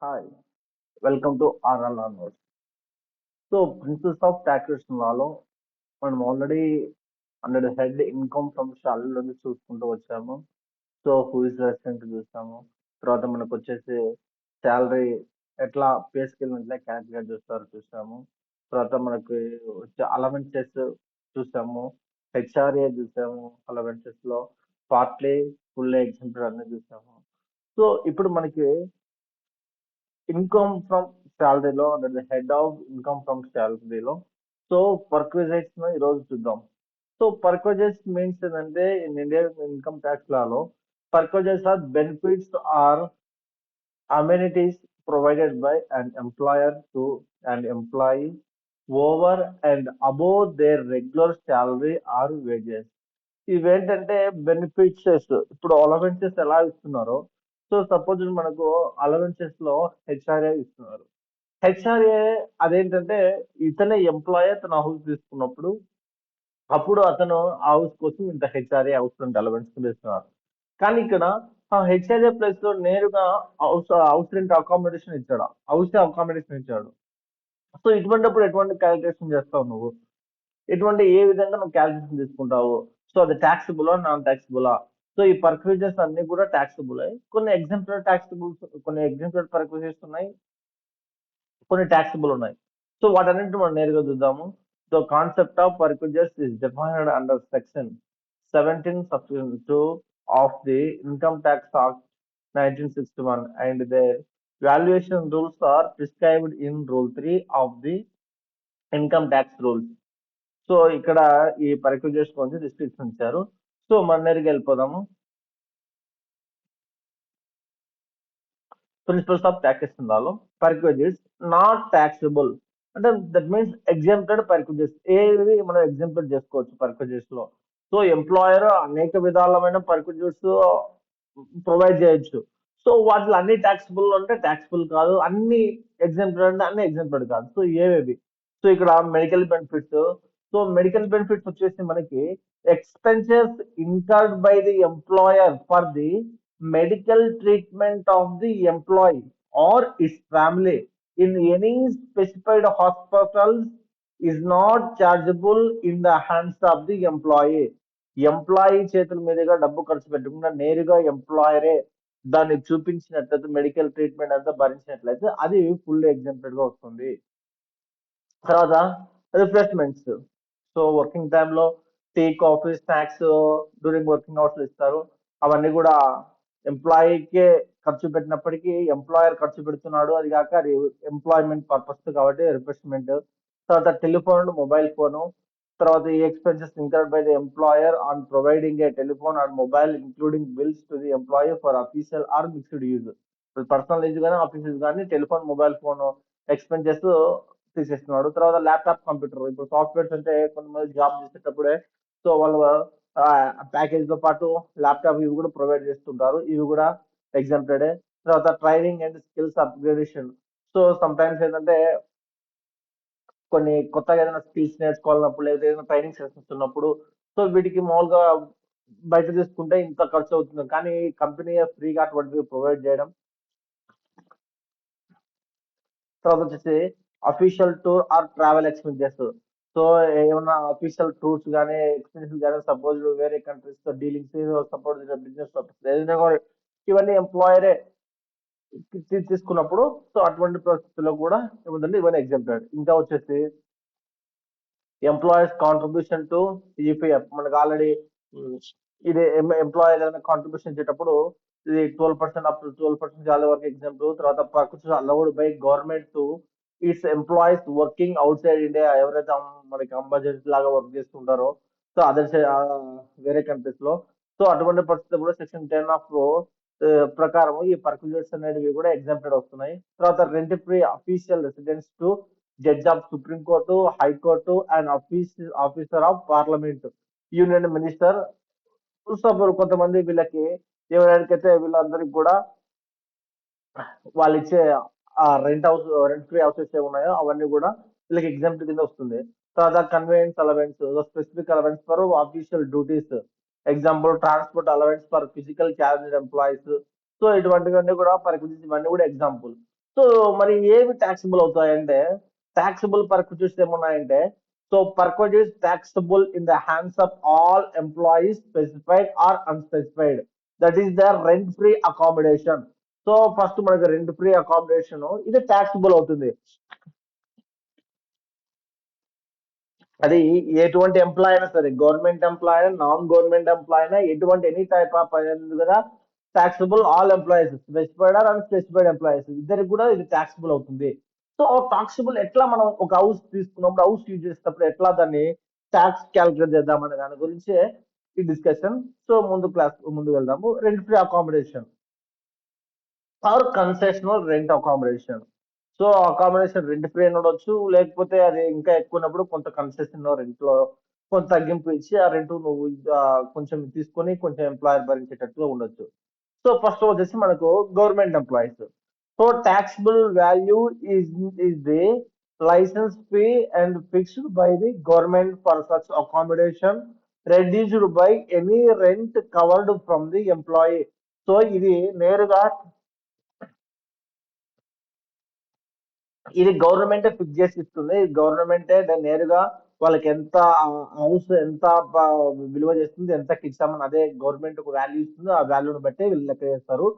Hi, welcome to RL Onwards. So, Principles of Taxation Law మనం already under the head income from salary నుంచి చూసుకుంటూ వచ్చాము. So who is resident చూస్తాము. తర్వాత మనకు వచ్చేసి శాలరీ ఎట్లా పే స్కేల్ ఎట్లా క్యాలిక్యులేట్ చేస్తారో చూసాము. తర్వాత మనకి వచ్చే అలవెన్సెస్ చూసాము. హెచ్ఆర్ఏ చూసాము. అలవెన్సెస్ లో పార్ట్లీ ఫుల్ ఎగ్జాంపుల్ అన్ని చూసాము. సో ఇప్పుడు మనకి ఇన్కమ్ ఫ్రమ్ శాలరీలో that the head of income from శాలరీలో సో పర్క్విజైట్స్ ను ఈ రోజు చూద్దాం. సో పర్క్విజైట్స్ మీన్స్ ఏంటంటే ఇన్ ఇండియన్ ఇన్కమ్ ట్యాక్స్ లాలో perquisites are benefits or amenities provided by an employer to an employee over and above their regular salary or wages. ఇవేంటంటే benefits ఇప్పుడు allowances ఎలా ఇస్తున్నారో సో సపోజ్ మనకు allowances లో HRA ఇస్తున్నారు. HRA అదేంటంటే ఇతనే ఎంప్లాయర్ తన హౌస్ తీసుకున్నప్పుడు అప్పుడు అతను హౌస్ కోసం ఇంత హెచ్ఆర్ఏ అవసరం అలవెన్స్ ఇస్తున్నారు. కానీ ఇక్కడ హెచ్ఆర్ఏ ప్లేస్ లో నేరుగా హౌస్ హౌస్ రెంట్ అకామిడేషన్ ఇచ్చాడు. హౌస్ అకామిడేషన్ ఇచ్చాడు. సో ఇటువంటిప్పుడు ఎటువంటి క్యాలిక్యులేషన్ చేస్తావు నువ్వు? ఏ విధంగా నువ్వు క్యాలిక్యులేషన్ తీసుకుంటావు? సో అది ట్యాక్సిబులా నాన్ ట్యాక్సిబులా? సో ఈ పర్క్విజెస్ అన్ని కూడా ట్యాక్సిబుల్. కొన్ని ఎగ్జాంపుల్ ట్యాక్సిబుల్స్, కొన్ని ఎగ్జాంపుల్ పర్క్విజెస్ ఉన్నాయి, కొన్ని ట్యాక్సిబుల్ ఉన్నాయి. సో వాటన్నింటిని మనం నేరుగా చూద్దాము. The concept of perquisites is defined under section 17 subsection 2 of the Income Tax Act 1961 and their valuation rules are prescribed in Rule 3 of the Income Tax Rules. So ఇక్కడ ఈ పర్క్విజెస్ గురించి restriction ఇచ్చారు. So మన నేరుగా వెళ్ళిపోదాము. Principles of taxation Lalo పర్క్విజెస్ not taxable అంటే that means exempted పర్క్విజెస్. ఏవి మనం ఎగ్జాంప్టెడ్ చేసుకోవచ్చు పర్క్విజెస్ లో. సో ఎంప్లాయర్ అనేక విధాలమైన పర్క్విజెస్ ప్రొవైడ్ చేయొచ్చు. సో వాటిలో అన్ని ట్యాక్సిబుల్ అంటే ట్యాక్సిబుల్ కాదు, అన్ని ఎగ్జాంప్టెడ్ అంటే అన్ని ఎగ్జాంప్టెడ్ కాదు. సో ఏవేవి? సో ఇక్కడ medical benefits. So medical benefits వచ్చేసి మనకి expenses incurred by the employer for the medical treatment of the employee or its family in any specified hospitals is not chargeable in the hands of the employee. Employee చేతుల మీదుగా డబ్బు ఖర్చు పెట్టకుండా నేరుగా ఎంప్లాయరే దాన్ని చూపించినట్లయితే medical treatment అంతా భరించినట్లయితే అది full exempted గా వస్తుంది. తర్వాత రిఫ్రెష్మెంట్స్. సో వర్కింగ్ టైంలో tea, coffee, snacks during working hours ఇస్తారు. అవన్నీ కూడా ఎంప్లాయీకే ఖర్చు పెట్టినప్పటికీ ఎంప్లాయర్ ఖర్చు పెడుతున్నాడు, అది కాక అది ఎంప్లాయ్మెంట్ పర్పస్ కాబట్టి రిఫ్రెష్మెంట్. తర్వాత టెలిఫోన్, మొబైల్ ఫోను. తర్వాత ఈ expenses incurred by the employer on providing a telephone and mobile including bills to the employee for official are mixed use. Personal use కానీ ఆఫీస్ యూజ్ కానీ telephone, mobile phone expenses తీసేస్తున్నాడు. తర్వాత laptop, computer. ఇప్పుడు softwares అంటే కొంతమంది job చేసేటప్పుడే so వాళ్ళు package తో పాటు ల్యాప్టాప్ ఇవి కూడా ప్రొవైడ్ చేస్తుంటారు. ఇవి కూడా ఎగ్జాంప్టెడ్. తర్వాత training and skills upgradation. So some times ఏంటంటే కొన్ని కొత్తగా ఏదైనా స్కిల్స్ నేర్చుకోవాలన్నప్పుడు లేదా ఏదైనా ట్రైనింగ్ సెషన్స్ ఉన్నప్పుడు సో వీటికి మామూలుగా బయట తీసుకుంటే ఇంత ఖర్చు అవుతుంది, కానీ కంపెనీ ఫ్రీగా అటువంటివి ప్రొవైడ్ చేయడం. తర్వాత వచ్చేసి official tour or travel expenses. So ఏమన్నా అఫీషియల్ టూర్స్ కానీ ఎక్స్పెన్సెస్ కానీ సపోజ్ వేరే కంట్రీస్ తో డీలింగ్స్ సపోజ్ బిజినెస్ పర్పస్ ఏదైనా కూడా ఇవన్నీ ఎంప్లాయరే తీసుకున్నప్పుడు సో అటువంటి పరిస్థితుల్లో కూడా ఏముందంటే ఇవన్నీ ఎగ్జాంప్టెడ్. ఇంకా వచ్చేసి ఎంప్లాయర్స్ కాంట్రిబ్యూషన్ టు ఈపీఎఫ్. మనకు ఆల్రెడీ ఇది ఎంప్లాయర్ ఏదైనా కాంట్రిబ్యూషన్ ఇచ్చేటప్పుడు ఇది 12% అప్ టు 12% చాలా వరకు ఎగ్జాంపుల్. తర్వాత ప్రకృతి allowed by government to its employees working out side India. ఎవరైతే మనకి అంబాసిడర్స్ లాగా వర్క్ చేస్తుంటారో సో అదర్ వేరే కంట్రీస్ లో సో అటువంటి పరిస్థితి కూడా సెక్షన్ 10 ఆఫ్ ప్రకారం ఈ పర్క్యులేట్స్ అనేవి కూడా ఎగ్జాంప్టెడ్ వస్తున్నాయి. తర్వాత rent free official residence to judge of supreme court, high court and officer of parliament, union minister. Suppose కొంతమంది వీళ్ళకి ఎవరికైతే వీళ్ళందరికి కూడా వాళ్ళు ఇచ్చే ఆ రెంట్ ఫ్రీ హౌసెస్ ఏ ఉన్నాయో అవన్నీ కూడా వీళ్ళకి ఎగ్జాంపుల్ కింద వస్తుంది. తర్వాత convenience allowance, specific allowance for official duties. Example transport allowance for physical challenged employees. So ఇటువంటివన్నీ కూడా పరికల్పిస్తే ఇవన్నీ కూడా ఎగ్జాంపుల్. సో సో మరి ఏవి ట్యాక్సిబుల్ అవుతాయంటే, ట్యాక్సిబుల్ పర్క్విజిట్స్ ఏమున్నాయంటే, so perquisites taxable in the hands of all employees specified or unspecified, that is the rent free accommodation. So first మనకి rent free accommodation ఇది ట్యాక్సిబుల్ అవుతుంది. అది ఎటువంటి ఎంప్లాయ్ అయినా సరే, గవర్నమెంట్ ఎంప్లాయ్ అయినా నాన్ గవర్నమెంట్ ఎంప్లాయ్ అయినా ఎటువంటి ఎనీ టైప్ ఆఫ్ కదా taxable all employees specified or unspecified employees ఇద్దరికి కూడా ఇది టాక్సిబుల్ అవుతుంది. సో టాక్సిబుల్ ఎట్లా మనం ఒక హౌస్ తీసుకున్నప్పుడు హౌస్ యూజ్ చేసేటప్పుడు ఎట్లా దాన్ని ట్యాక్స్ క్యాల్కులేట్ చేద్దాం అనే దాని గురించే ఈ డిస్కషన్. సో ముందు వెళ్దాము. Rent free accommodation or concessional rent accommodation. So accommodation rent free అని ఉండొచ్చు, లేకపోతే అది ఇంకా ఎక్కువ ఉన్నప్పుడు కొంత కన్సెషన్ రెంట్ లో కొంత తగ్గింపు ఇచ్చి ఆ రెంట్ నువ్వు కొంచెం తీసుకొని కొంచెం ఎంప్లాయర్ భరించేటట్టుగా ఉండొచ్చు. సో ఫస్ట్ వచ్చేసి మనకు government employees. So taxable value is the license fee and fixed by the government for such accommodation, reduced by any rent covered from the employee. So ఇది నేరుగా ఇది గవర్నమెంటే ఫిక్స్ చేసి ఇస్తుంది. గవర్నమెంటే నేరుగా వాళ్ళకి ఎంత హౌస్ ఎంత విలువ చేస్తుంది, ఎంత ఇచ్చామని అదే గవర్నమెంట్ ఒక వాల్యూ ఇస్తుంది. ఆ వాల్యూని బట్టి వీళ్ళు లెక్క చేస్తారు.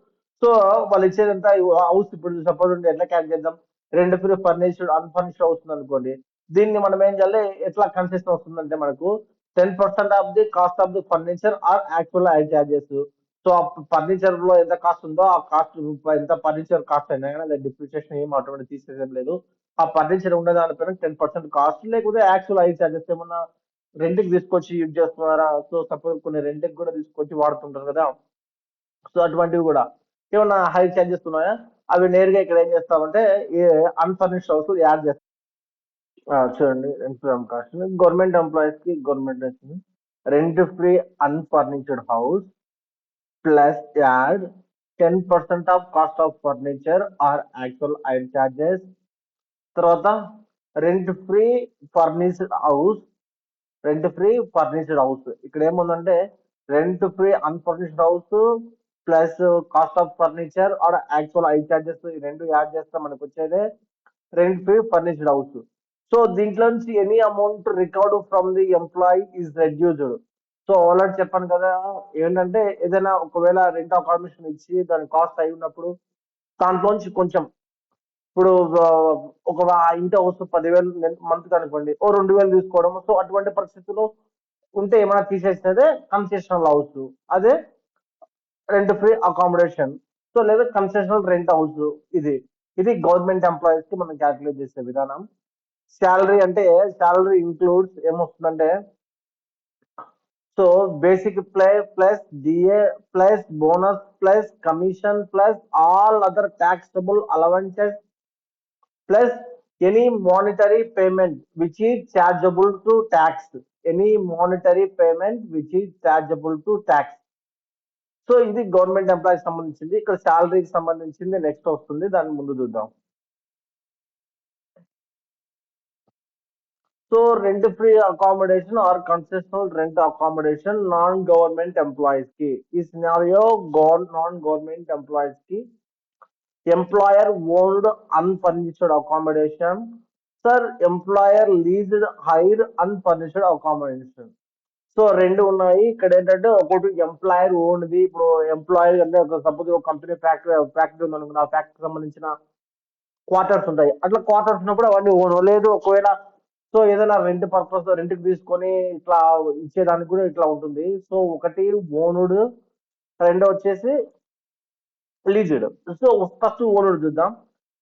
సో వాళ్ళు ఇచ్చేది ఎంత హౌస్ ఇప్పుడు సపోజ్ ఉంటే ఎట్లా క్యాల్క్ చేద్దాం, రెండు ఫ్రీ ఫర్నిష్డ్ అన్ఫర్నిష్డ్ హౌస్ ఉంది అనుకోండి, దీన్ని మనం ఏం చేయాలి, ఎట్లా కన్సెషన్ వస్తుందంటే మనకు 10% of the cost of the furniture or actual hire charges. So ఆ ఫర్నిచర్ లో ఎంత కాస్ట్ ఉందో ఆ కాస్ట్ ఎంత ఫర్నిచర్ కాస్ట్ అయినా కానీ డిప్రిషియేషన్ ఏం ఆటోమేటిక్ తీసేదేం లేదు. ఆ ఫర్నిచర్ ఉండే దానిపైన 10% కాస్ట్, లేకపోతే యాక్చువల్ ఐ చార్జెస్ ఏమన్నా రెంట్ కి తీసుకొచ్చి యూజ్ చేస్తున్నారా, సో సపోజ్ కొన్ని రెంట్ కి కూడా తీసుకొచ్చి వాడుతుంటారు కదా, సో అటువంటివి కూడా ఏమన్నా హై చార్జెస్ ఉన్నాయా, అవి నేరుగా ఇక్కడ ఏం చేస్తామంటే ఈ అన్ఫర్నిష్డ్ హౌస్ యాడ్ చేస్తాం. చూడండి rent free cost government employees కి government rent free unfurnished house plus add 10% of cost of furniture or actual item charges. తర్వాత rent free furnished house, rent free furnished house ఇక్కడ ఏముందంటే rent free unfurnished house plus cost of furniture or actual hire charges ఈ రెండు add చేస్తే మనకు వచ్చేదే rent free furnished house. So దీంట్లో నుంచి any amount recovered from the employee is reduced. So already చెప్పాను కదా, ఏంటంటే ఏదైనా ఒకవేళ రెంట్ అకామిడేషన్ ఇచ్చి దాని కాస్ట్ అయి ఉన్నప్పుడు దాంట్లోంచి కొంచెం ఇప్పుడు ఒక ఇంటి హౌస్ 10,000 మంత్ అనుకోండి, ఓ 2,000 తీసుకోవడం, సో అటువంటి పరిస్థితుల్లో ఉంటే ఏమైనా తీసేసినదే కన్సెషనల్ హౌస్, అదే రెంట్ ఫ్రీ అకామిడేషన్. సో లేదా కన్సెషనల్ రెంట్ హౌస్. ఇది ఇది గవర్నమెంట్ ఎంప్లాయీస్ కి మనం క్యాల్కులేట్ చేసే విధానం. శాలరీ అంటే శాలరీ ఇంక్లూడ్స్ ఏమొస్తుందంటే, so basic pay plus DA plus bonus plus commission plus all other taxable allowances plus any monetary payment which is chargeable to tax, any monetary payment which is chargeable to tax. So ఇది government ఎంప్లాయీకి సంబంధించింది. ఇక్కడ శాలరీకి సంబంధించింది next వస్తుంది, దాని ముందు చూద్దాం. So rent free accommodation or concessional rent accommodation non government employees కి, ఈ సినారియో నాన్ గవర్నమెంట్ ఎంప్లాయీస్ కి employer owned unfurnished accommodation, sir employer leased hire unfurnished accommodation. So రెండు ఉన్నాయి ఇక్కడ. ఏంటంటే ఒకటి ఎంప్లాయర్ ఓన్ది, ఇప్పుడు ఎంప్లాయర్ అంటే సపోజ్ ఒక కంపెనీ ఫ్యాక్టరీ ఉంది అనుకున్న, ఆ ఫ్యాక్టరీ సంబంధించిన క్వార్టర్స్ ఉంటాయి, అట్లా క్వార్టర్స్ ఉన్నప్పుడు అవన్నీ ఓన్. లేదు ఒకవేళ సో ఏదైనా రెంట్ పర్పస్ రెంట్ కి తీసుకొని ఇట్లా ఇచ్చేదానికి కూడా ఇట్లా ఉంటుంది. సో ఒకటి ఓనుడ్, రెండో వచ్చేసి లీజుడ్. సో ఫస్ట్ ఓనుడ్ చూద్దాం.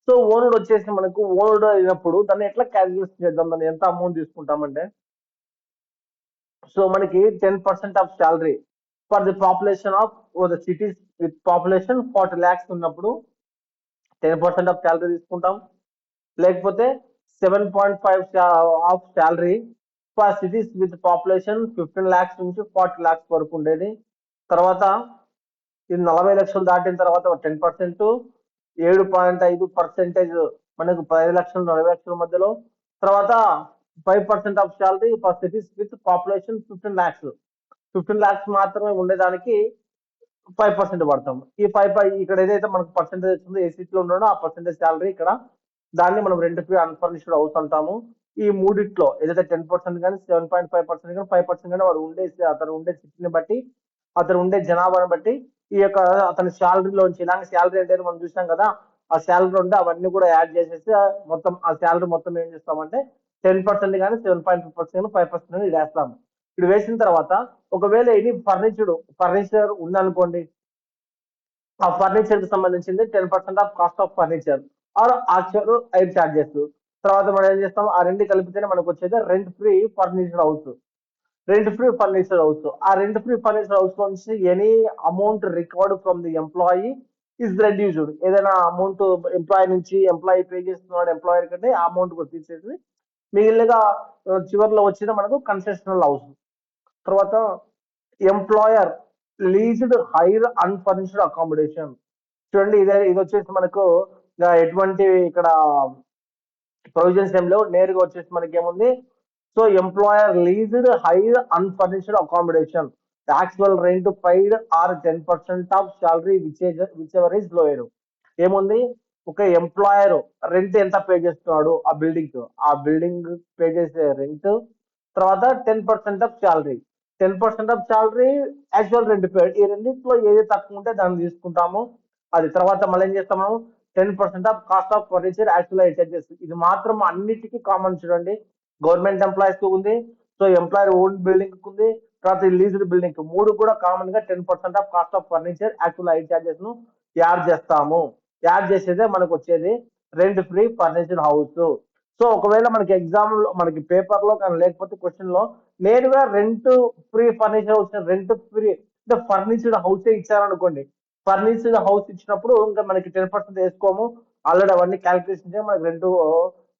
సో ఓనుడ్ వచ్చేసి మనకు ఓనుడ్ అయినప్పుడు దాన్ని ఎట్లా క్యాలిక్యులేట్ చేద్దాం, దాన్ని ఎంత అమౌంట్ తీసుకుంటామంటే, సో మనకి 10% of salary for the population of the cities with population 40 lakhs ఉన్నప్పుడు 10% ఆఫ్ శాలరీ తీసుకుంటాం. లేకపోతే 7.5 of salary for cities with population 15 lakhs నుంచి 40 lakhs వరకు ఉండేది. తర్వాత ఇది 40 లక్షలు దాటిన తర్వాత 10%, 7.5% మనకు 15 లక్షలు 40 లక్షల మధ్యలో. తర్వాత 5% of salary for cities with population 15 lakhs. 15 lakhs మాత్రమే ఉండేదానికి 5% పడతాం. ఈ 5 ఇక్కడ ఏదైతే మనకు పర్సెంటేజ్ వస్తుందో ఏ సీట్ లో ఉన్నాడో ఆ పర్సెంటేజ్ శాలరీ ఇక్కడ దాన్ని మనం రెంట్ ఫ్రీ అన్ఫర్నిష్డ్ హౌస్ అంటాము. ఈ మూడిట్లో ఏదైతే 10% కానీ 7.5% కానీ 5% కానీ వాడు ఉండే అతను ఉండే సిటీని బట్టి అతను ఉండే జనాభాను బట్టి ఈ యొక్క అతని శాలరీలోంచి ఇలాంటి శాలరీ అంటే మనం చూసాం కదా, ఆ శాలరీ ఉంటే అవన్నీ కూడా యాడ్ చేసేసి మొత్తం ఆ శాలరీ మొత్తం ఏం చేస్తామంటే 10% కానీ 7.5% కానీ 5% కానీ వేస్తాము. ఇప్పుడు వేసిన తర్వాత ఒకవేళ ఇది ఫర్నిచర్ ఉందనుకోండి, ఆ ఫర్నిచర్ కి సంబంధించింది 10% of cost of furniture or actual hire charges. తర్వాత మనం ఏం చేస్తాం, ఆ రెండు కలిపితేనే మనకు వచ్చేది రెంట్ ఫ్రీ ఫర్నిచర్ హౌస్. ఆ రెంట్ ఫ్రీ ఫర్నిచర్ హౌస్ నుంచి any amount recovered from the employee is reduced. ఏదైనా అమౌంట్ ఎంప్లాయీ నుంచి ఎంప్లాయీ పే చేస్తున్నాడు ఎంప్లాయర్ కంటే ఆ అమౌంట్ కూడా తీసేసి మిగిలినగా చివరిలో వచ్చేది మనకు కన్సెషనల్ హౌస్. తర్వాత employer leased hire unfurnished accommodation. చూడండి ఇది వచ్చేసి మనకు ఎటువంటి ఇక్కడ ప్రొవిజన్స్ ఏం లేవు, నేరుగా వచ్చేసి మనకి ఏముంది. So employer leased hire unfurnished accommodation, actual rent paid or 10% of salary whichever is lower. ఏముంది, ఒక ఎంప్లాయర్ రెంట్ ఎంత పే చేస్తున్నాడు ఆ బిల్డింగ్ పే చేసే రెంట్, తర్వాత 10% of salary, 10% of salary, actual rent paid. ఈ రెండింటిలో ఏది తక్కువ ఉంటే దాన్ని తీసుకుంటాము. అది తర్వాత మళ్ళీ ఏం చేస్తాము, 10% of cost of furniture actual charges. ఇది మాత్రం అన్నిటికీ కామన్ చూడండి, గవర్నమెంట్ ఎంప్లాయీస్ కి ఉంది, సో ఎంప్లాయర్ ఓన్ బిల్డింగ్ ఉంది, తర్వాత లీజ్డ్ బిల్డింగ్ మూడు కూడా కామన్ గా 10% of cost of furniture actual hire charges ను యాడ్ చేస్తాము. యాడ్ చేసేదే మనకు వచ్చేది rent free furniture house. So ఒకవేళ మనకి ఎగ్జామ్ లో మనకి పేపర్ లో కానీ లేకపోతే క్వశ్చన్ లో నేరుగా rent free furniture house, rent free అంటే ఫర్నిచర్డ్ హౌస్ ఇచ్చారనుకోండి, ఫర్నిచర్డ్ హౌస్ ఇచ్చినప్పుడు ఇంకా మనకి 10% వేసుకోము, ఆల్రెడీ అవన్నీ క్యాలిక్యులేషన్ చేసి మనకి రెండు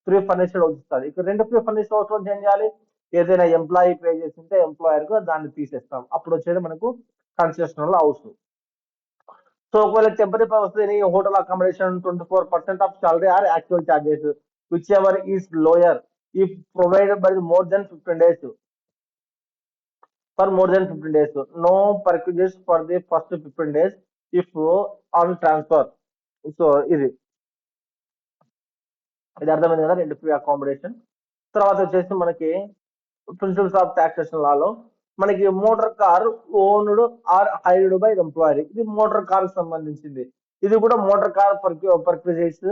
ఫ్రీ ఫర్నిచర్డ్ హౌస్ ఇస్తుంది. ఇక్కడ రెండు ఫ్రీ ఫర్నిచర్డ్ హౌస్ లో ఏం చేయాలి, ఏదైనా ఎంప్లాయీ పే చేసింటే ఎంప్లాయర్ కు దాన్ని తీసేస్తాం, అప్పుడు వచ్చేది మనకు కన్సెషనల్ హౌస్. సో ఒకవేళ టెంపరీ వస్తే hotel accommodation 24% of salary or actual charges whichever is lower if provided by more than 15 days. For more than 15 days no perquisites for the first 15 days if on transfer. So ఇది అర్థమైంది కదా, రెండు free accommodation. తర్వాత వచ్చేసి మనకి principles of taxation లాలో మనకి motor car owned or hired by employer, ఇది మోటార్ కార్ సంబంధించింది. ఇది కూడా మోటార్ కార్ పర్క్యూజెస్.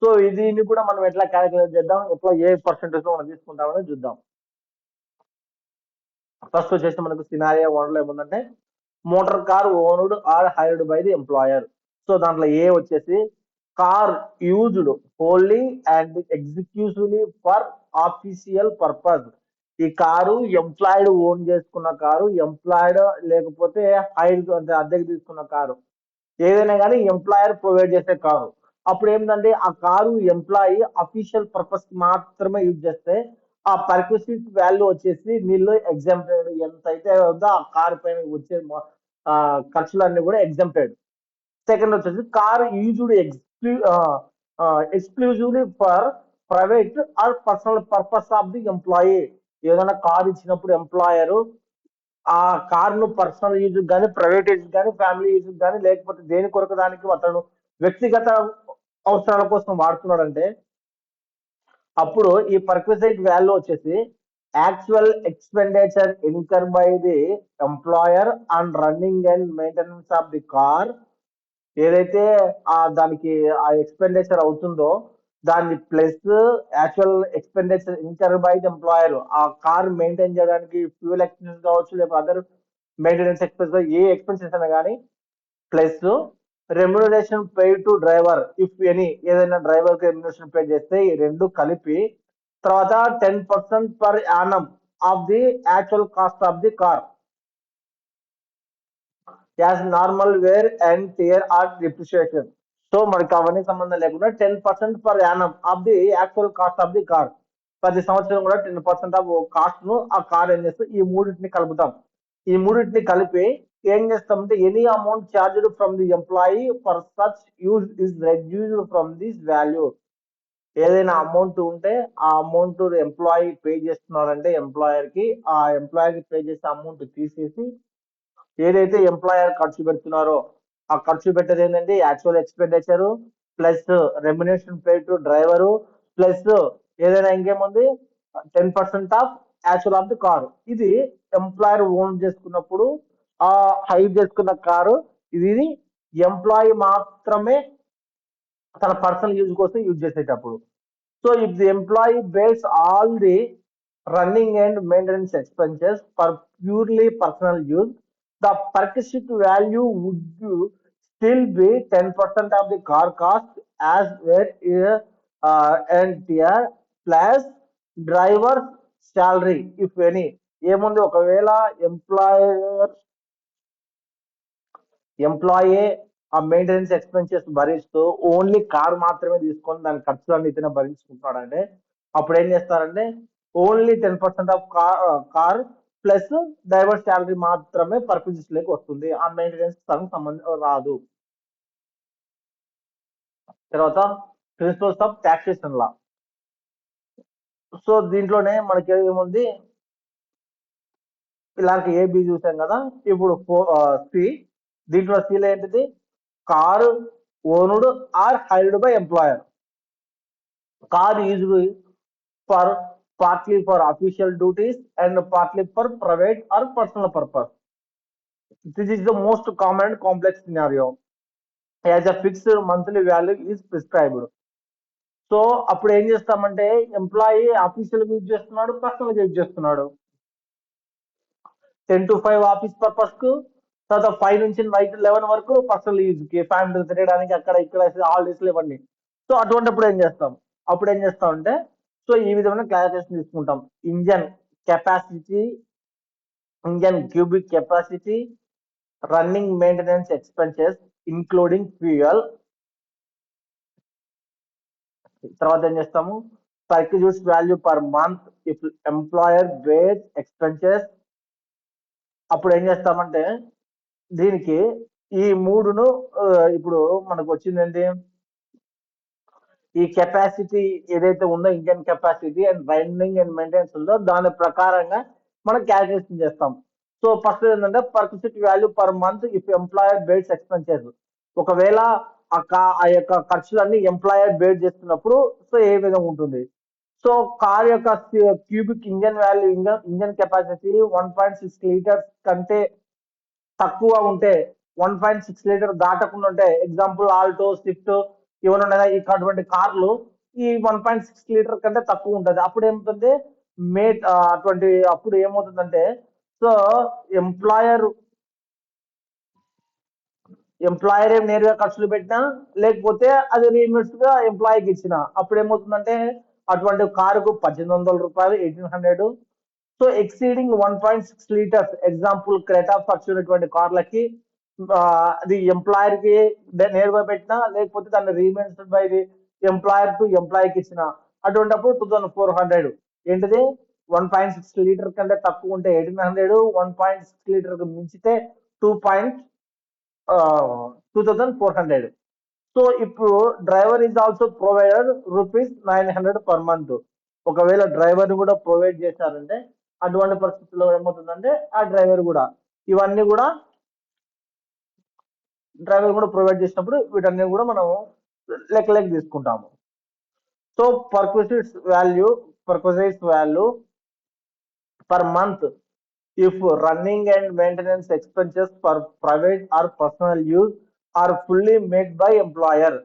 సో దీన్ని కూడా మనం ఎట్లా క్యాలిక్యులేట్ చేద్దాం, ఎట్లా ఏ పర్సెంటేజ్ మనం తీసుకుంటామని చూద్దాం. ఫస్ట్ వచ్చేసి మనకు సినారియో వన్ లో ఏముందంటే motor car owned or hired by the employer. So దాంట్లో ఏ వచ్చేసి car used wholly and exclusively for official purpose. ఈ కారు ఎంప్లాయిడ్ ఓన్ చేసుకున్న కారు, ఎంప్లాయిడ్ లేకపోతే హైర్ అంటే అద్దెకి తీసుకున్న కారు, ఏదైనా కానీ ఎంప్లాయర్ ప్రొవైడ్ చేసే కారు. అప్పుడు ఏంటంటే ఆ కారు ఎంప్లాయీ అఫీషియల్ పర్పస్ మాత్రమే యూజ్ చేస్తే ఆ పర్క్విసిట్ వాల్యూ వచ్చేసి నీళ్ళు ఎగ్జామ్టెడ్, ఎంత అయితే ఉందో ఆ కారు పైన వచ్చే ఖర్చులన్నీ కూడా ఎగ్జామ్టెడ్. సెకండ్ వచ్చేసి car used exclusively for private or personal purpose of the employee. ఏదైనా కార్ ఇచ్చినప్పుడు ఎంప్లాయర్ ఆ కార్ ను పర్సనల్ యూజ్ కానీ ప్రైవేట్ యూజ్ కానీ ఫ్యామిలీ యూజ్ కానీ లేకపోతే దేని కొరకు దానికి అతను వ్యక్తిగత అవసరాల కోసం వాడుతున్నాడంటే అప్పుడు ఈ పర్క్విసైట్ వాల్యూ వచ్చేసి actual expenditure incur by the employer and running and maintenance of the car. ఏదైతే దానికి ఆ ఎక్స్పెండిచర్ అవుతుందో దాన్ని plus actual expenditure incur by the employer, ఆ కార్ మెయింటైన్ చేయడానికి ఫ్యూల్ ఎక్స్పెన్సెస్ కావచ్చు లేకపోతే అదర్ మెయింటెనెన్స్ ఎక్స్పెన్సెస్ ఏ ఎక్స్పెన్సెస్ అయినా కానీ, plus remuneration pay to driver if any, ఏదైనా డ్రైవర్ కి రెమ్యునరేషన్ పే చేస్తే ఈ రెండు కలిపి తర్వాత 10% per annum of the actual cost of the car as normal wear and tear or depreciation. So మనకి అవన్నీ సంబంధం లేకుండా 10% per annum of the actual cost of the car, ప్రతి సంవత్సరం కూడా 10% ఆఫ్ కాస్ట్ ను ఆ కార్ ఏం చేస్తాం ఈ మూడింటిని కలుపుతాం. ఈ మూడింటిని కలిపి ఏం చేస్తామంటే any amount charged from the employee for such use is reduced from this value. ఏదైనా అమౌంట్ ఉంటే ఆ అమౌంట్ ఎంప్లాయీ పే చేస్తున్నాడంటే ఎంప్లాయర్ కి, ఆ ఎంప్లాయర్ కి పే చేసే అమౌంట్ తీసేసి ఏదైతే ఎంప్లాయర్ ఖర్చు పెడుతున్నారో ఆ ఖర్చు పెట్టేది ఏంటంటే actual expenditure plus remuneration pay to driver plus ఏదైనా ఇంకేముంది 10% of actual of the car. ఇది ఎంప్లాయర్ ఓన్ చేసుకున్నప్పుడు ఆ హైర్ చేసుకున్న కారు ఇది ఎంప్లాయీ మాత్రమే తన పర్సనల్ యూజ్ కోసం యూజ్ చేసేటప్పుడు. So if the employee bears all the running and maintenance expenses for purely personal use, the perquisite value would still be 10% of the car cost as were and tier plus driver salary if any. ఏముంది ఒకవేళ employer employee ఆ maintenance expenses భరిస్తూ only car మాత్రమే తీసుకొని దాని ఖర్చులన్నీ ఇతనే భరించుకుంటాడంటే అప్పుడు ఏం చేస్తారంటే only 10% of car plus driver salary మాత్రమే పర్పజెస్ లేక వస్తుంది. ఆ మెయింటెనెన్స్ తనకు సంబంధం రాదు. తర్వాత principles of taxation law. So దీంట్లోనే మనకి ఏముంది ఇలాంటి ఏబి చూసాం కదా. ఇప్పుడు సి దీంట్లో సిలో ఏంటిది car owned or hired by employer. Car used for partly for official duties and partly for private or personal purpose. This is the most common and complex scenario as a fixed monthly value is prescribed. So అప్పుడు ఏం చేస్తామంటే employee official use చేస్తున్నాడు, personal use చేస్తున్నాడు. 10 to 5 office purpose కు, తర్వాత 5 నుంచి night 11 వరకు personal use కి, ఫ్యామిలీ తిరగడానికి అక్కడ ఇక్కడ హాలిడేస్ ఇవన్నీ. సో అటువంటిప్పుడు ఏం చేస్తాం, అప్పుడు ఏం చేస్తాం అంటే సో ఈ విధమైన క్లారిఫికేషన్ తీసుకుంటాం. Engine capacity, engine cubic capacity, running maintenance expenses including fuel. తర్వాత ఏం చేస్తాము perquisite value per month if employer bears expenses. అప్పుడు ఏం చేస్తామంటే దీనికి ఈ మూడును ఇప్పుడు మనకు వచ్చింది ఏంటి, ఈ కెపాసిటీ ఏదైతే ఉందో engine capacity and running and maintenance ఉందో దాని ప్రకారంగా మనం క్యాల్కులేషన్ చేస్తాం. సో ఫస్ట్ ఏంటంటే perquisite value per month if employer bears expenses. ఒకవేళ ఆ యొక్క ఖర్చులన్నీ ఎంప్లాయర్ బేర్ చేస్తున్నప్పుడు సో ఏ విధంగా ఉంటుంది. సో కార్ యొక్క cubic engine value, engine capacity 1.6 litres కంటే తక్కువ ఉంటే, 1.6 లీటర్ దాటకుండా ఉంటే, ఎగ్జాంపుల్ ఆల్టో స్విఫ్ట్ ఇవన్నీ ఉన్నాయి అటువంటి కార్లు ఈ 1.6 లీటర్ కంటే తక్కువ ఉంటుంది. అప్పుడు ఏమవుతుంది అప్పుడు ఏమవుతుందంటే సో ఎంప్లాయర్ ఏం నేరుగా ఖర్చులు పెట్టినా లేకపోతే అది రీఇంబర్స్ గా ఎంప్లాయీకి ఇచ్చిన అప్పుడు ఏమవుతుందంటే అటువంటి కారుకు 1800 రూపాయలు, 1800. So exceeding 1.6 litres, example Creta Fortuner ఇటువంటి కార్లకి అది ఎంప్లాయర్ కి నేరుగా పెట్టినా లేకపోతే దాన్ని రీఇంబర్స్డ్ బై ది ఎంప్లాయర్ టు ఎంప్లాయీకి ఇచ్చిన అటువంటిప్పుడు 2400. ఏంటిది 1.6 లీటర్ కంటే తక్కువ ఉంటే 1800, 1.6 లీటర్ మించితే 2400. సో ఇప్పుడు driver is also provided ₹900 per month. ఒకవేళ డ్రైవర్ కూడా ప్రొవైడ్ చేశారంటే అటువంటి పరిస్థితుల్లో ఏమవుతుందంటే ఆ డ్రైవర్ కూడా ఇవన్నీ కూడా డ్రైవర్ కూడా ప్రొవైడ్ చేసినప్పుడు వీటన్ని కూడా మనం లెక్క తీసుకుంటాము. So perquisites value per month if running and maintenance expenses for private or personal use are fully made by employer.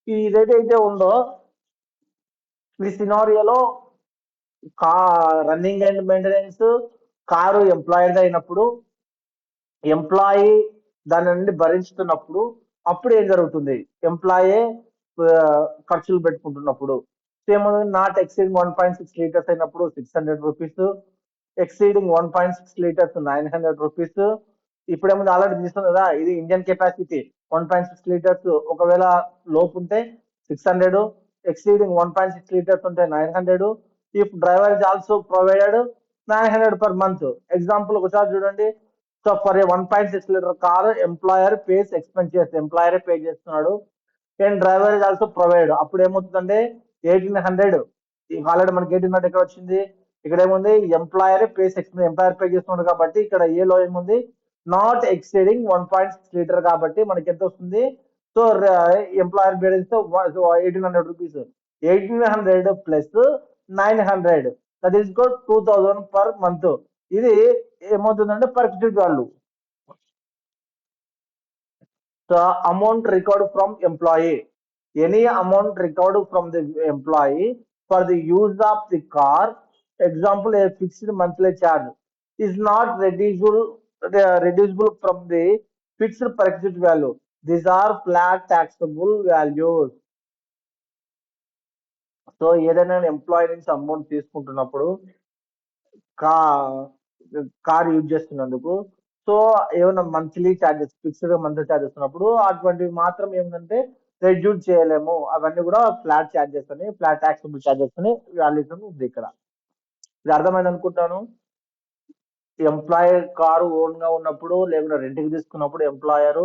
ఇదైతే ఉందో ఈ సినారియోలో రన్నింగ్ అండ్ మెయింటెనెన్స్ కారు ఎంప్లాయర్ది అయినప్పుడు, ఎంప్లాయీ దాని నుండి భరించుతున్నప్పుడు అప్పుడు ఏం జరుగుతుంది, ఎంప్లాయే ఖర్చులు పెట్టుకుంటున్నప్పుడు సేమ్ నాట్ ఎక్సీడింగ్ 1.6 లీటర్స్ అయినప్పుడు 600 రూపీస్, ఎక్సీడింగ్ 1.6 లీటర్స్ 900 రూపీస్. ఇప్పుడేమో ఆల్రెడీ తీసుకుంది కదా, ఇది ఇంజన్ కెపాసిటీ 1.6 లీటర్స్ ఒకవేళ లోపు ఉంటే 600, ఎక్సీడింగ్ 1.6 లీటర్స్ ఉంటే 900. If driver is also provided 900 per month. Example ఒకసారి చూడండి. So for a 1.6 litre car employer pays expenses, ఎంప్లాయరే పే చేస్తున్నాడు and driver is also provide. అప్పుడు ఏమవుతుందంటే 1800. ఆల్రెడీ మనకి 1800 ఎక్కడ వచ్చింది, ఇక్కడ ఏముంది employer pays expense, employer pay చేస్తున్నాడు కాబట్టి ఇక్కడ ఏలో ఏముంది నాట్ ఎక్సీడింగ్ 1.6 లీటర్ కాబట్టి మనకి ఎంత వస్తుంది? సో ఎంప్లాయర్ బేడెన్స్ 1800 rupees, 1800 plus 900 that is got 2000 per month. ఇది ఏమవుతుందంటే perfect value. The amount recovered from employee, any amount recovered from the employee for the use of the car, example a fixed monthly charge, is not reducible from the fixed purchase value. These are flat taxable values. So ఏదైనా employee నుంచి amount తీసుకుంటున్నప్పుడు car use చేస్తున్నందుకు, so ఏమైనా monthly charges, fixed monthly charges ఉన్నప్పుడు అటువంటివి మాత్రం ఏమిటంటే reduce చేయలేము. అవన్నీ కూడా ఫ్లాట్ ఛార్జెస్ అని, ఫ్లాట్ టాక్సబుల్ ఛార్జెస్ అని వాల్యూస్ ఉంది ఇక్కడ. ఇది అర్థమైంది అనుకుంటాను. ఎంప్లాయర్ కారు ఓన్ గా ఉన్నప్పుడు లేకుంటే రెంట్ కి తీసుకున్నప్పుడు ఎంప్లాయర్,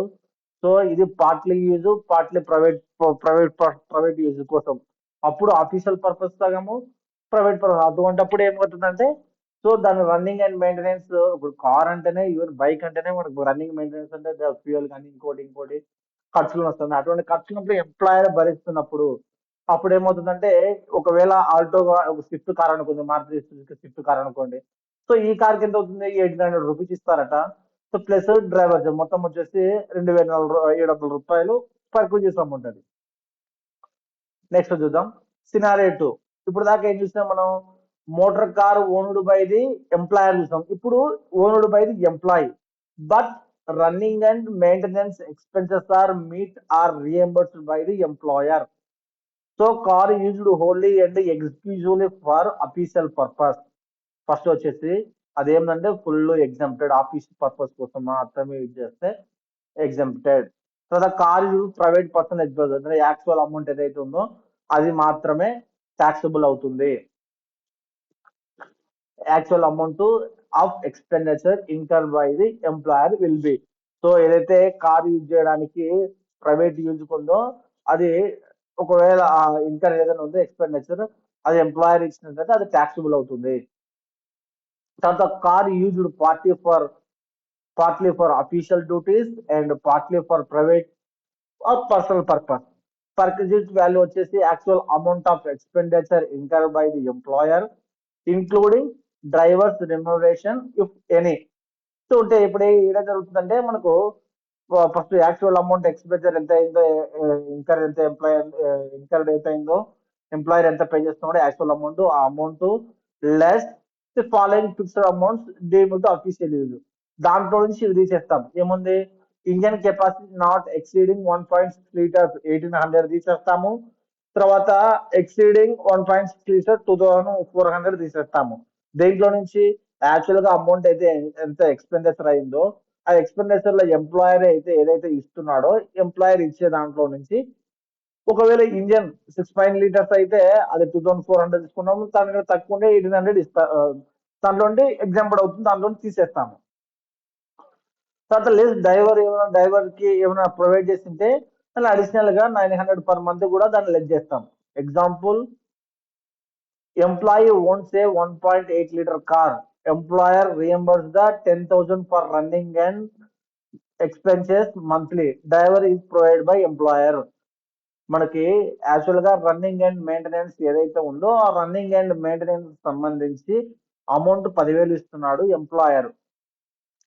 సో ఇది partly use, partly private use కోసం. అప్పుడు ఆఫీషియల్ పర్పస్ సగము, ప్రైవేట్ పర్పస్. అటువంటిప్పుడు ఏమవుతుందంటే, సో దాని రన్నింగ్ అండ్ మెయింటెనెన్స్, ఇప్పుడు కార్ అంటేనే, ఈవెన్ బైక్ అంటేనే మనకు రన్నింగ్ మెయింటెనెన్స్ అంటే ఫ్యూయల్ కానీ ఇంకోటి ఖర్చులు వస్తుంది. అటువంటి ఖర్చులు ఎంప్లాయర్ భరిస్తున్నప్పుడు అప్పుడు ఏమవుతుందంటే, ఒకవేళ ఆల్టో ఒక స్విఫ్ట్ కార్ అనుకోండి, మారుతి స్విఫ్ట్ కార్ అనుకోండి, సో ఈ కార్ కి ఎంత అవుతుంది? 1800 రూపీస్ ఇస్తారట. సో ప్లస్ డ్రైవర్ మొత్తం వచ్చేసి 2700 రూపాయలు పర్కు చేసాం ఉంటుంది. నెక్స్ట్ చూద్దాం సినారియో 2. ఇప్పుడు దాకా ఏం చూసాం మనం? Motor car owned by the employer చూసాం. ఇప్పుడు owned by the employee, but running and maintenance expenses are met or reimbursed by the employer. So car used wholly and exclusively for official purpose. First వచ్చేసి అదేంటంటే full exempted, office purpose కోసం మాత్రమే use చేస్తే exempted. తర్వాత car private personal expense అంటే actual amount ఏదైతే ఉందో అది మాత్రమే టాక్సబుల్ అవుతుంది. Actual amount of expenditure incur by the employer will be. So ఏదైతే కార్ యూజ్ చేయడానికి ప్రైవేట్ యూజ్ ఉందో అది ఒకవేళ ఇన్కర్ ఏదైనా ఉందో ఎక్స్పెండిచర్, అది ఎంప్లాయర్ ఇచ్చినట్లయితే అది టాక్సబుల్ అవుతుంది. తర్వాత car used partly for official duties and partly for private or personal purpose. Perquisite value వచ్చేసి actual amount of expenditure incurred by the employer, including driver's remuneration if any. So అంటే ఇప్పుడు ఏదైతే జరుగుతుందంటే మనకు ఫస్ట్ యాక్చువల్ అమౌంట్ ఎక్స్పెండిచర్ ఎంత అయిందో, incurred ఎంత అయిందో, ఎంప్లాయర్ ఎంత పే చేస్తున్నాడో యాక్చువల్ అమౌంట్, ఆ amount less the following fixed amounts deemed official use. దాంట్లో నుంచి ఇది తీసేస్తాం. ఏముంది? Engine capacity not exceeding 1.6 litres 1800 తీసేస్తాము. తర్వాత ఎక్సీడింగ్ 1.6 లీటర్ 2400 తీసేస్తాము. దేంట్లో నుంచి? యాక్చువల్ గా అమౌంట్ అయితే ఎంత ఎక్స్పెండిచర్ అయిందో ఆ ఎక్స్పెండిచర్ లో ఎంప్లాయర్ అయితే ఏదైతే ఇస్తున్నాడో ఎంప్లాయర్ ఇచ్చే దాంట్లో నుంచి, ఒకవేళ ఇంజన్ 6.9 లీటర్స్ అయితే అది 2400 తీసుకున్నాము, దాని తక్కువ ఉంటే 1800 ఇస్తా, దాంట్లో ఎగ్జాంపుల్ అవుతుంది, దాంట్లో తీసేస్తాము. తర్వాత లెస్ డ్రైవర్ కి ఏమైనా ప్రొవైడ్ చేసింటే దాన్ని అడిషనల్ గా 900 పర్ మంత్ కూడా దాన్ని లెస్ చేస్తాం. Example, employee owns a 1.8 litre car, employer reimburse the 10,000 for running and expenses monthly, driver is provide by employer. మనకి యాక్చువల్ గా రన్నింగ్ అండ్ మెయింటెనెన్స్ ఏదైతే ఉందో ఆ రన్నింగ్ అండ్ మెయింటెనెన్స్ సంబంధించి అమౌంట్ 10,000 ఇస్తున్నాడు ఎంప్లాయర్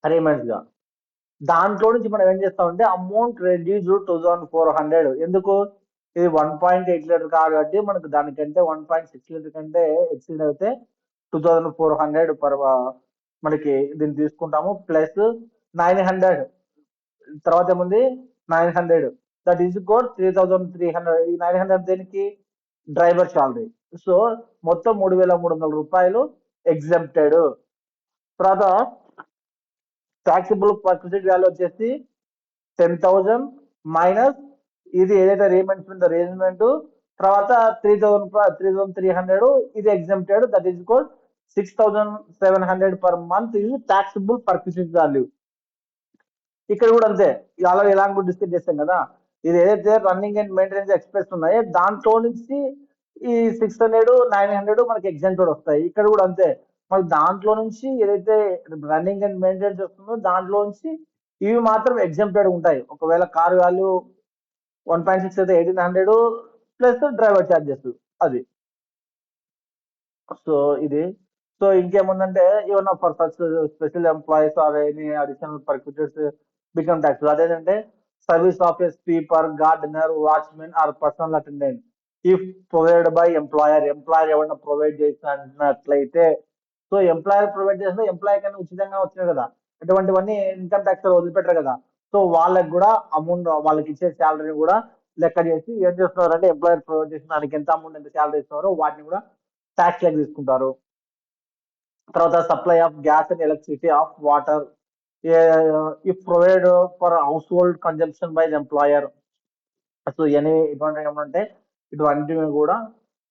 రిమైన్స్ గా. దాంట్లో నుంచి మనం ఏం చేస్తామంటే అమౌంట్ రెడ్యూస్ 2400. ఎందుకు? ఇది 1.8 లీటర్ కాబట్టి మనకు దానికంటే 1.6 లీటర్ కంటే ఎక్సీడ్ అయితే 2400 పర్ మనకి దీన్ని తీసుకుంటాము. ప్లస్ 900, తర్వాత ఏముంది? 900 దట్ ఈస్ కోడ్ 3300. ఈ 900 దేనికి? Driver salary. సో మొత్తం 3300 రూపాయలు ఎగ్జాంప్టెడ్. తర్వాత టాక్సిబుల్ పర్క్విజిట్ వాల్యూ వచ్చేసి 10,000 మైనస్ ఇది ఏదైతే రేంజ్మెంట్, తర్వాత 3,300 ఇది exempted, that is code 6,700 per month ఇది టాక్సిబుల్ పర్క్విజిట్ వాల్యూ. ఇక్కడ కూడా అంతే, అలా ఎలా కూడా డిస్కస్ చేస్తాం కదా, ఇది ఏదైతే రన్నింగ్ అండ్ మెయింటెనెన్స్ ఎక్స్పెన్స్ ఉన్నాయో దాంట్లో నుంచి ఈ 600 900 మనకి ఎగ్జాంప్టెడ్ వస్తాయి. ఇక్కడ కూడా అంతే, మళ్ళీ దాంట్లో నుంచి ఏదైతే రన్నింగ్ అండ్ మెయింటెనెన్స్ వస్తుందో దాంట్లో నుంచి ఇవి మాత్రం ఎగ్జామ్టెడ్ ఉంటాయి. ఒకవేళ కార్ వాల్యూ 1.6 అయితే 1800 ప్లస్ డ్రైవర్ ఛార్జెస్ అది. సో ఇది. సో ఇంకేముందంటే ఏమన్నా for such special employees or any additional perquisites become tax. అదేంటంటే service of a sweeper, gardener, watchman or personal attendant if provide by employer. Employer ఏమన్నా provide చేసినట్లయితే, so employer provide చేస్తే employee కన్నా ఉచితంగా వచ్చినాయి కదా, అటువంటివన్నీ ఇన్కమ్ ట్యాక్స్ వదిలిపెట్టరు కదా. సో వాళ్ళకి కూడా అమౌంట్, వాళ్ళకి ఇచ్చే శాలరీని కూడా లెక్క చేసి ఏం చేస్తున్నారంటే ఎంప్లాయర్ ప్రొవైడ్ చేసిన దానికి ఎంత అమౌంట్, ఎంత శాలరీ ఇస్తున్నారో వాటిని కూడా ట్యాక్స్ లెక్క తీసుకుంటారు. తర్వాత supply of gas and electricity of water if provide for house hold consumption by the employer. So any ఇటువంటి ఏమంటే ఇటువంటివి కూడా.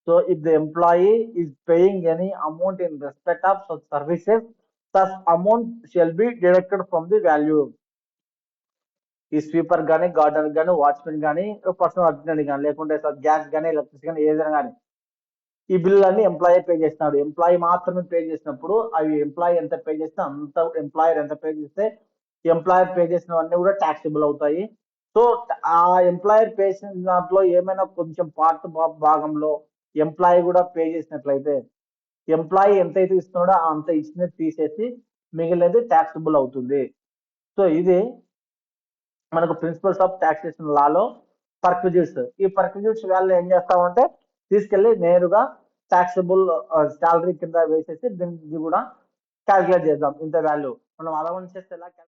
So if the employee is paying any amount in respect of such services, such amount shall be deducted from the value. ఈ sweeper కానీ, gardener కానీ, watchman కానీ, personal attendant కానీ, లేకుంటే గ్యాస్ కానీ, ఎలక్ట్రిసిటీ కానీ, ఏదైనా కానీ ఈ బిల్లులన్నీ ఎంప్లాయీ పే చేస్తున్నాడు. ఎంప్లాయీ మాత్రమే పే చేసినప్పుడు అవి ఎంప్లాయీ ఎంత పే చేస్తే అంత, ఎంప్లాయర్ ఎంత పే చేస్తే ఎంప్లాయర్ పే చేసినవన్నీ కూడా ట్యాక్సిబుల్ అవుతాయి. సో ఆ ఎంప్లాయర్ పే చేసిన దాంట్లో ఏమైనా కొంచెం పార్ట్ భాగంలో ఎంప్లాయీ కూడా పే చేసినట్లయితే ఎంప్లాయీ ఎంతైతే ఇస్తున్నాడో అంత ఇచ్చినది తీసేసి మిగిలినది ట్యాక్సిబుల్ అవుతుంది. సో ఇది మనకు principles of taxation Lalo perquisites. ఈ పర్క్విజిట్స్ వాల్యూ ఏం చేస్తామంటే తీసుకెళ్లి నేరుగా టాక్సబుల్ శాలరీ కింద వేసేసి దీన్ని కూడా క్యాల్కులేట్ చేద్దాం. ఇంత వాల్యూ మనం అలవెన్సెస్ ఎలా